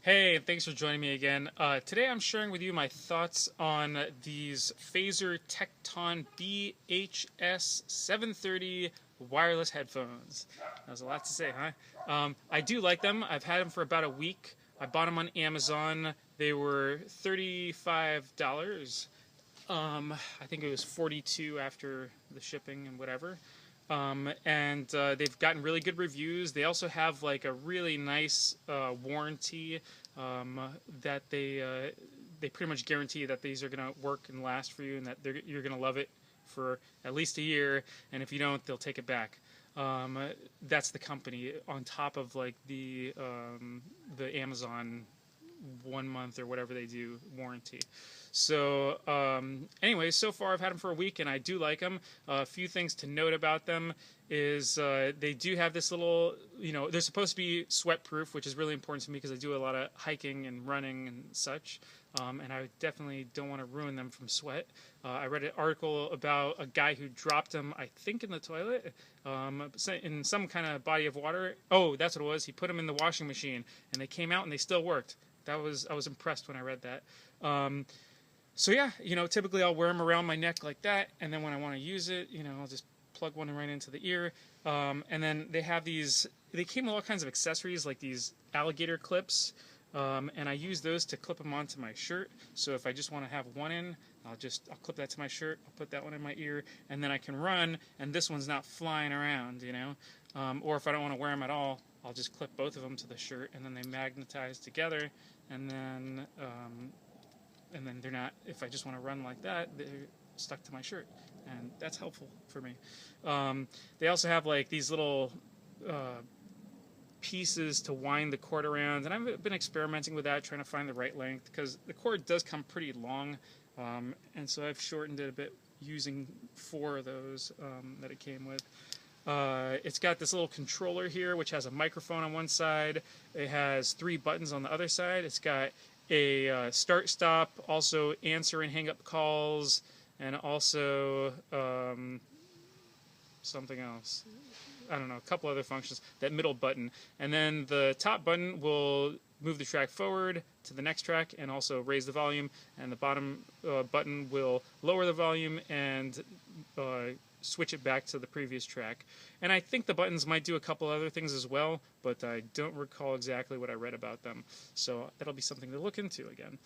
Hey, thanks for joining me again. Today I'm sharing with you my thoughts on these Phaiser BHS-730 wireless headphones. That was a lot to say, huh? I do like them. I've had them for about a week. I bought them on Amazon. They were $35. I think it was 42 after the shipping and whatever. And they've gotten really good reviews. They also have like a really nice warranty that they pretty much guarantee that these are going to work and last for you, and that you're going to love it for at least a year. And if you don't, they'll take it back. That's the company on top of like the Amazon 1 month or whatever they do warranty. So anyway, so far I've had them for a week and I do like them. A few things to note about them is they do have this little, they're supposed to be sweat proof, which is really important to me because I do a lot of hiking and running and such. And I definitely don't want to ruin them from sweat. I read an article about a guy who dropped them, I think, in the toilet, in some kind of body of water. Oh, that's what it was. He put them in the washing machine, and they came out and they still worked. I was impressed when I read that. So yeah, typically I'll wear them around my neck like that, and then when I want to use it, I'll just plug one right into the ear. And then they have these. They came with all kinds of accessories like these alligator clips. And I use those to clip them onto my shirt. So if I just want to have one in, I'll clip that to my shirt. I'll put that one in my ear, and then I can run. And this one's not flying around, Or if I don't want to wear them at all, I'll just clip both of them to the shirt, and then they magnetize together. And then they're not. If I just want to run like that, they're stuck to my shirt, and that's helpful for me. They also have like these little pieces to wind the cord around, and I've been experimenting with that, trying to find the right length, because the cord does come pretty long, and so I've shortened it a bit using 4 of those that it came with. It's got this little controller here which has a microphone on one side. It has 3 buttons on the other side. It's got a start stop, also answer and hang up calls, and also something else. I don't know, a couple other functions. That middle button, and then the top button will move the track forward to the next track and also raise the volume, and the bottom button will lower the volume and switch it back to the previous track. And I think the buttons might do a couple other things as well, but I don't recall exactly what I read about them, so that'll be something to look into again.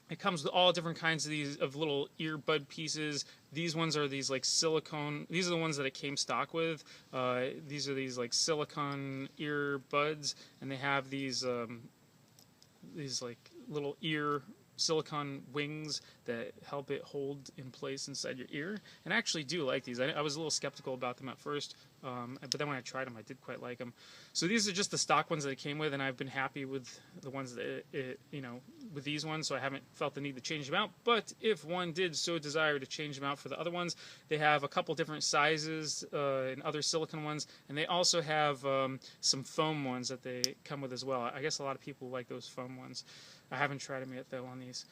It comes with all different kinds of these little earbud pieces. These ones are these like silicone. These are the ones that it came stock with. These are these like silicone earbuds, and they have these like little ear silicone wings that help it hold in place inside your ear. And I actually do like these. I was a little skeptical about them at first, but then when I tried them, I did quite like them. So these are just the stock ones that it came with, and I've been happy with the ones that with these ones, so I haven't felt the need to change them out. But if one did so desire to change them out for the other ones, they have a couple different sizes and other silicone ones, and they also have some foam ones that they come with as well. I guess a lot of people like those foam ones. I haven't tried them yet though on these.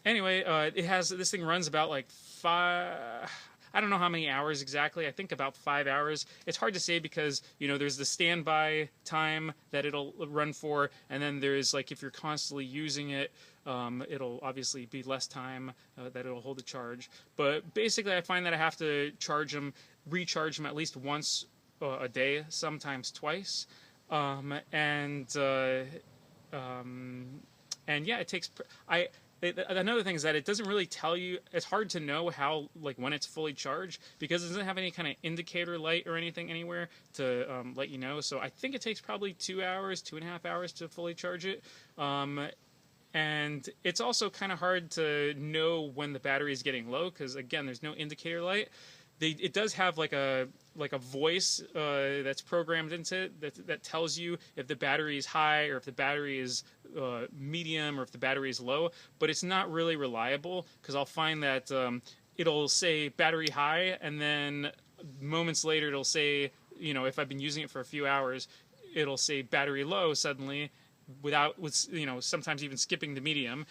Anyway, this thing runs about like 5. I don't know how many hours exactly. I think about 5 hours. It's hard to say because there's the standby time that it'll run for, and then there's like if you're constantly using it, it'll obviously be less time that it'll hold the charge. But basically, I find that I have to recharge them at least once a day, sometimes twice, and yeah, it takes. Another thing is that it doesn't really tell you. It's hard to know how when it's fully charged because it doesn't have any kind of indicator light or anything anywhere to let you know. So I think it takes probably 2 hours, 2.5 hours to fully charge it. And it's also kind of hard to know when the battery is getting low because again, there's no indicator light. It does have like a voice that's programmed into it that tells you if the battery is high or if the battery is medium or if the battery is low, but it's not really reliable because I'll find that it'll say battery high and then moments later it'll say, if I've been using it for a few hours, it'll say battery low suddenly sometimes even skipping the medium,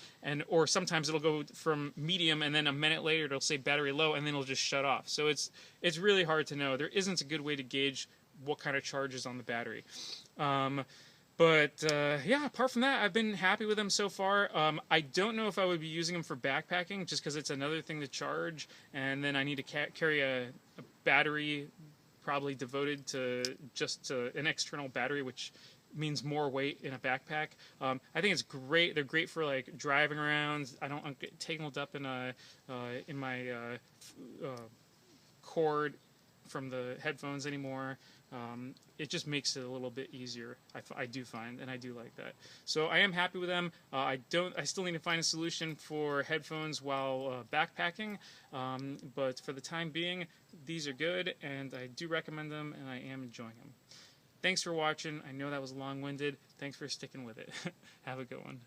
or sometimes it'll go from medium and then a minute later it'll say battery low and then it'll just shut off. So it's really hard to know. There isn't a good way to gauge what kind of charge is on the battery. But yeah, apart from that, I've been happy with them so far. I don't know if I would be using them for backpacking, just because it's another thing to charge, and then I need to carry a battery, probably devoted to just an external battery, which means more weight in a backpack. I think it's great. They're great for like driving around. I don't get tangled up in my cord from the headphones anymore. It just makes it a little bit easier. I do find, and I do like that. So I am happy with them. I still need to find a solution for headphones while backpacking, but for the time being, these are good, and I do recommend them, and I am enjoying them. Thanks for watching. I know that was long-winded. Thanks for sticking with it. Have a good one.